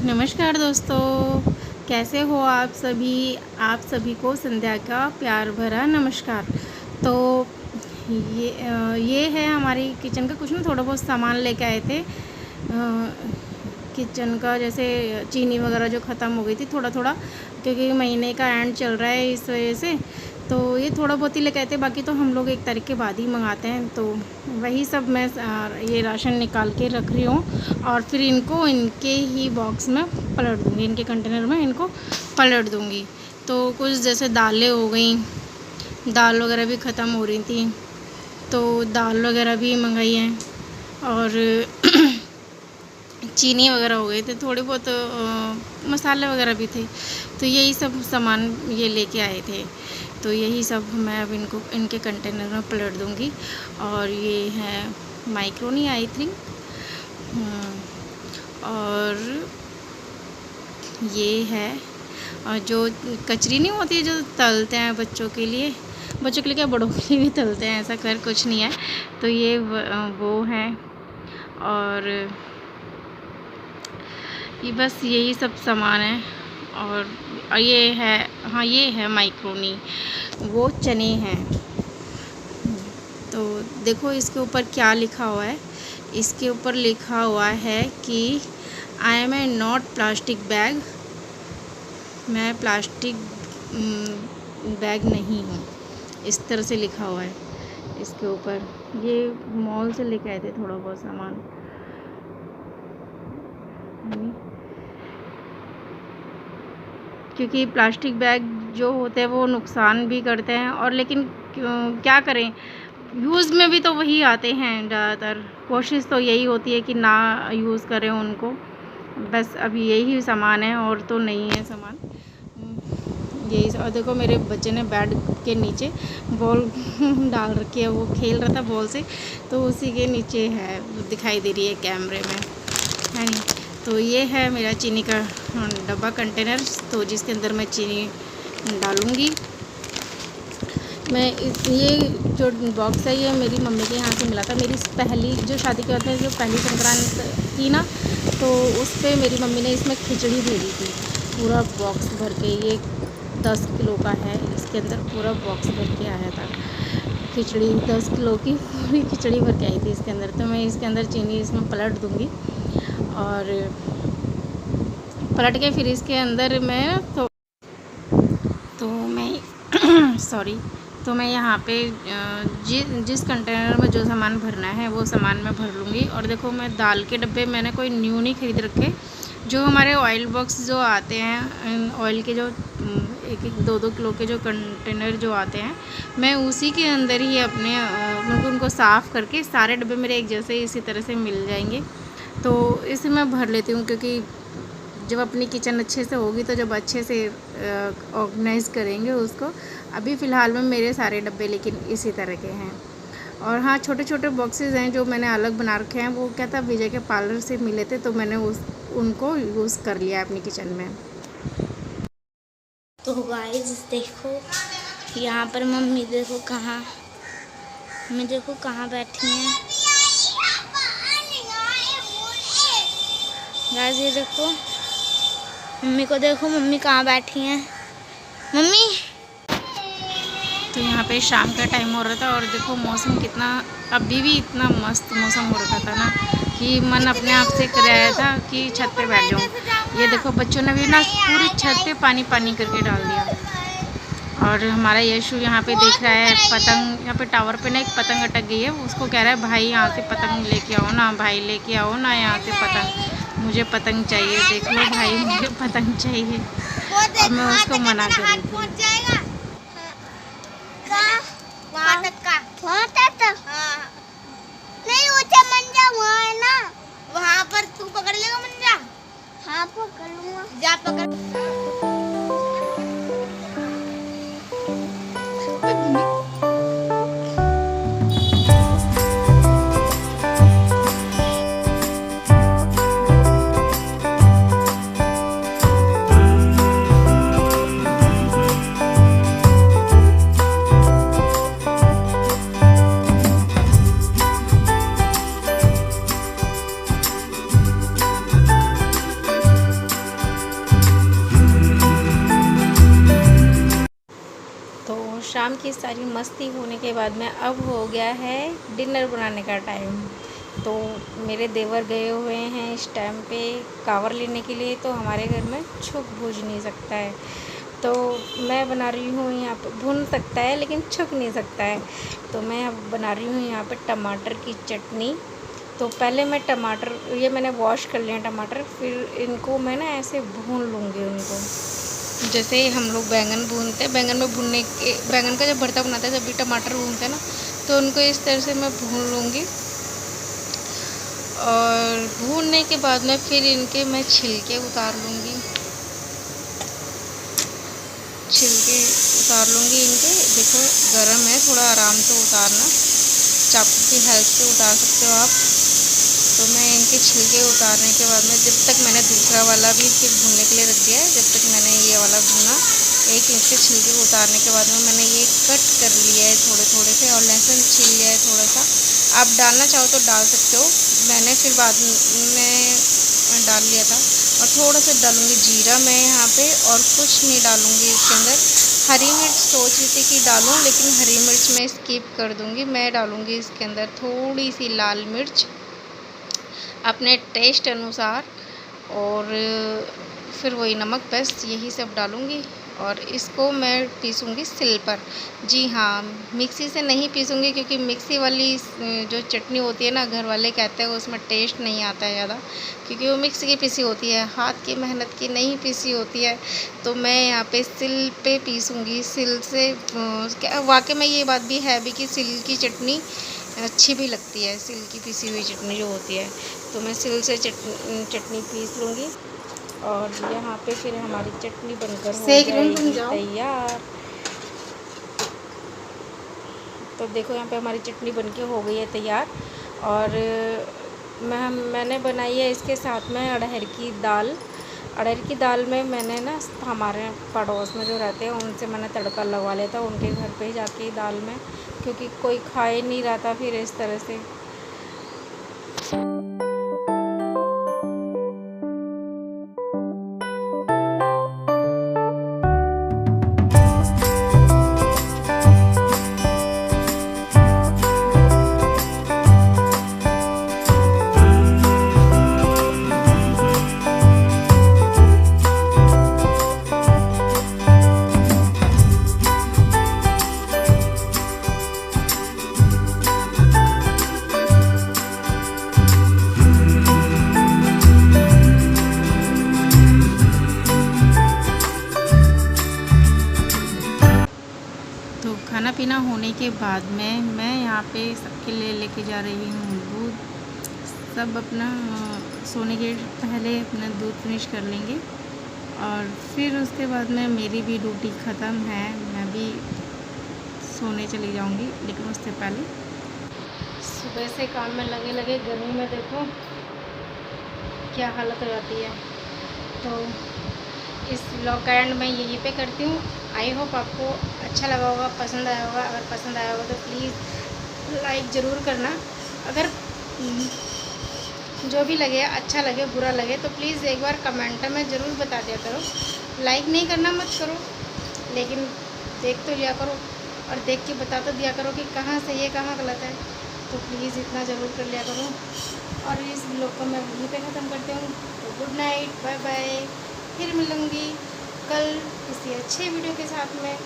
नमस्कार दोस्तों, कैसे हो आप सभी? आप सभी को संध्या का प्यार भरा नमस्कार। तो ये है हमारी किचन का कुछ ना थोड़ा बहुत सामान लेके आए थे। किचन का जैसे चीनी वगैरह जो ख़त्म हो गई थी थोड़ा-थोड़ा, क्योंकि महीने का एंड चल रहा है इस वजह से। तो ये थोड़ा बहुत ही लेके आए थे, बाकी तो हम लोग 1 तारीख के बाद ही मंगाते हैं। तो वही सब मैं ये राशन निकाल के रख रही हूँ और फिर इनको इनके ही बॉक्स में पलट दूँगी, इनके कंटेनर में इनको पलट दूँगी। तो कुछ जैसे दालें हो गई, दाल वगैरह भी ख़त्म हो रही थी, तो दाल वगैरह भी मंगाई हैं और चीनी वगैरह हो गए थे, थोड़े बहुत मसाले वगैरह भी थे। तो यही सब सामान ये लेके आए थे। तो यही सब मैं अब इनको इनके कंटेनर में पलट दूँगी। और ये है मैक्रोनी आई थिंक, और ये है और जो कचरी नहीं होती है जो तलते हैं बच्चों के लिए क्या बड़ों के लिए भी तलते हैं, ऐसा खैर कुछ नहीं है। तो ये वो है और ये बस यही सब सामान है। और ये है, हाँ ये है मैक्रोनी, वो चने हैं। तो देखो इसके ऊपर क्या लिखा हुआ है। इसके ऊपर लिखा हुआ है कि I am a not plastic bag, मैं प्लास्टिक बैग नहीं हूँ, इस तरह से लिखा हुआ है इसके ऊपर। ये मॉल से लेके आए थे थोड़ा बहुत सामान। क्योंकि प्लास्टिक बैग जो होते हैं वो नुकसान भी करते हैं, और लेकिन क्या करें, यूज़ में भी तो वही आते हैं ज़्यादातर। कोशिश तो यही होती है कि ना यूज़ करें उनको, बस अभी यही सामान है और तो नहीं है सामान यही। और देखो मेरे बच्चे ने बेड के नीचे बॉल डाल रखी है, वो खेल रहा था बॉल से, तो उसी के नीचे है, दिखाई दे रही है कैमरे में, है नहीं। तो ये है मेरा चीनी का डब्बा कंटेनर, तो जिसके अंदर मैं चीनी डालूँगी। मैं ये जो बॉक्स है ये मेरी मम्मी के यहाँ से मिला था। मेरी पहली जो शादी के बाद में जो पहली संक्रांत थी ना, तो उस पर मेरी मम्मी ने इसमें खिचड़ी भेजी थी, पूरा बॉक्स भर के। ये 10 किलो का है, इसके अंदर पूरा बॉक्स भर के आया था खिचड़ी। 10 किलो की पूरी खिचड़ी भर के आई थी इसके अंदर। तो मैं इसके अंदर चीनी इसमें पलट दूँगी और पलट के फिर इसके अंदर मैं तो मैं सॉरी, तो मैं यहाँ पे जिस कंटेनर में जो सामान भरना है वो सामान मैं भर लूँगी। और देखो मैं दाल के डब्बे मैंने कोई न्यू नहीं खरीद रखे। जो हमारे ऑयल बॉक्स जो आते हैं, ऑयल के जो 1-2 किलो के जो कंटेनर जो आते हैं, मैं उसी के अंदर ही अपने उनको साफ़ करके, सारे डब्बे मेरे एक जैसे इसी तरह से मिल जाएंगे, तो इसे मैं भर लेती हूँ। क्योंकि जब अपनी किचन अच्छे से होगी तो जब अच्छे से ऑर्गेनाइज़ करेंगे उसको। अभी फ़िलहाल में मेरे सारे डब्बे लेकिन इसी तरह के हैं। और हाँ, छोटे छोटे बॉक्सेस हैं जो मैंने अलग बना रखे हैं, वो क्या था, विजय के पार्लर से मिले थे, तो मैंने उनको यूज़ कर लिया अपनी किचन में। तो गाइस देखो यहाँ पर मम्मी देखो कहाँ, मम्मी देखो कहाँ बैठी हैं गाइस। ये देखो मम्मी को, देखो मम्मी कहाँ बैठी हैं मम्मी। तो यहाँ पे शाम का टाइम हो रहा था और देखो मौसम कितना, अभी भी इतना मस्त मौसम हो रखा था ना कि मन अपने आप से कर रहा था कि छत पे बैठ जाऊँ। ये देखो बच्चों ने भी ना पूरी छत पे पानी पानी करके डाल दिया। और हमारा यशु यहाँ पे देख रहा है पतंग। यहाँ पे टावर पे ना एक पतंग अटक गई है, उसको कह रहा है भाई यहाँ से पतंग लेके आओ ना, भाई लेके आओ ना यहाँ से पतंग, मुझे पतंग चाहिए। देख लो भाई, मुझे पतंग चाहिए। और मैं उसको मना कर रही थी। नहीं ऊंचा मंजा वहाँ है ना, वहाँ पर तू पकड़ लेगा मंजा। हाँ पकड़ लूँगा, जा पकड़। शाम की सारी मस्ती होने के बाद में अब हो गया है डिनर बनाने का टाइम। तो मेरे देवर गए हुए हैं इस टाइम पे कांवर लेने के लिए, तो हमारे घर में छुक भूज नहीं सकता है। तो मैं बना रही हूँ यहाँ पे, भून सकता है लेकिन छुक नहीं सकता है। तो मैं अब बना रही हूँ यहाँ पे टमाटर की चटनी। तो पहले मैं टमाटर, ये मैंने वॉश कर लिया टमाटर, फिर इनको मैं ना ऐसे भून लूँगी उनको, जैसे हम लोग बैंगन भूनते हैं। बैंगन में भूनने के, बैंगन का जब भरता बनाते हैं जब भी टमाटर भूनते हैं ना, तो उनको इस तरह से मैं भून लूँगी। और भूनने के बाद में फिर इनके मैं छिलके उतार लूँगी, छिलके उतार लूँगी इनके। देखो गरम है, थोड़ा आराम से उतारना, चाकू की हेल्प से उतार सकते हो आप। तो मैं इनके छिलके उतारने के बाद में, जब तक मैंने दूसरा वाला भी फिर भूनने के लिए रख दिया है, जब तक मैंने ये वाला भुना, एक इसके छिलके उतारने के बाद में मैंने ये कट कर लिया है थोड़े थोड़े से, और लहसुन छील लिया है थोड़ा सा। आप डालना चाहो तो डाल सकते हो, मैंने फिर बाद में डाल लिया था। और थोड़ा सा डालूँगी जीरा मैं यहाँ पे, और कुछ नहीं डालूँगी इसके अंदर। हरी मिर्च सोच रही थी कि डालूँ, लेकिन हरी मिर्च मैं स्किप कर दूँगी। मैं डालूँगी इसके अंदर थोड़ी सी लाल मिर्च अपने टेस्ट अनुसार, और फिर वही नमक, बस यही सब डालूँगी। और इसको मैं पीसूँगी सिल पर। जी हाँ, मिक्सी से नहीं पीसूँगी, क्योंकि मिक्सी वाली जो चटनी होती है ना, घर वाले कहते हैं उसमें टेस्ट नहीं आता है ज़्यादा, क्योंकि वो मिक्सी की पीसी होती है, हाथ की मेहनत की नहीं पीसी होती है। तो मैं यहाँ पे सिल पे पीसूँगी। सिल से वाकई में ये बात भी है भी कि सिल की चटनी अच्छी भी लगती है, सिल की पिसी हुई चटनी जो होती है। तो मैं सिल से चटनी पीस लूँगी। और यहाँ पे फिर हमारी चटनी बनकर हो जाएगी तैयार। तो देखो यहाँ पे हमारी चटनी बनके हो गई है तैयार। और मैंने बनाई है इसके साथ में अरहर की दाल। अरहर की दाल में मैंने ना हमारे पड़ोस में जो रहते हैं उनसे मैंने तड़का लगवा लिया था, उनके घर पे जाके दाल में, क्योंकि कोई खा ही नहीं रहा था फिर इस तरह से। तो खाना पीना होने के बाद में मैं यहाँ पे सबके लिए लेके जा रही हूँ दूध। सब अपना सोने के पहले अपना दूध फिनिश कर लेंगे, और फिर उसके बाद में मेरी भी ड्यूटी ख़त्म है, मैं भी सोने चली जाऊँगी। लेकिन उससे पहले सुबह से काम में लगे लगे गर्मी में देखो क्या हालत हो जाती है। तो इस व्लॉग का एंड मैं यहीं पे करती हूँ। आई होप आपको अच्छा लगा होगा, पसंद आया होगा। अगर पसंद आया होगा तो प्लीज़ लाइक ज़रूर करना। अगर जो भी लगे, अच्छा लगे बुरा लगे, तो प्लीज़ एक बार कमेंट में ज़रूर बता दिया करो। लाइक नहीं करना मत करो, लेकिन देख तो लिया करो, और देख के बता तो दिया करो कि कहाँ सही है कहाँ गलत है। तो प्लीज़ इतना ज़रूर कर लिया करो। और इस व्लॉग को मैं यहीं पे ख़त्म करती हूँ। तो गुड नाइट, बाय बाय। फिर मिलूँगी कल किसी अच्छे वीडियो के साथ में।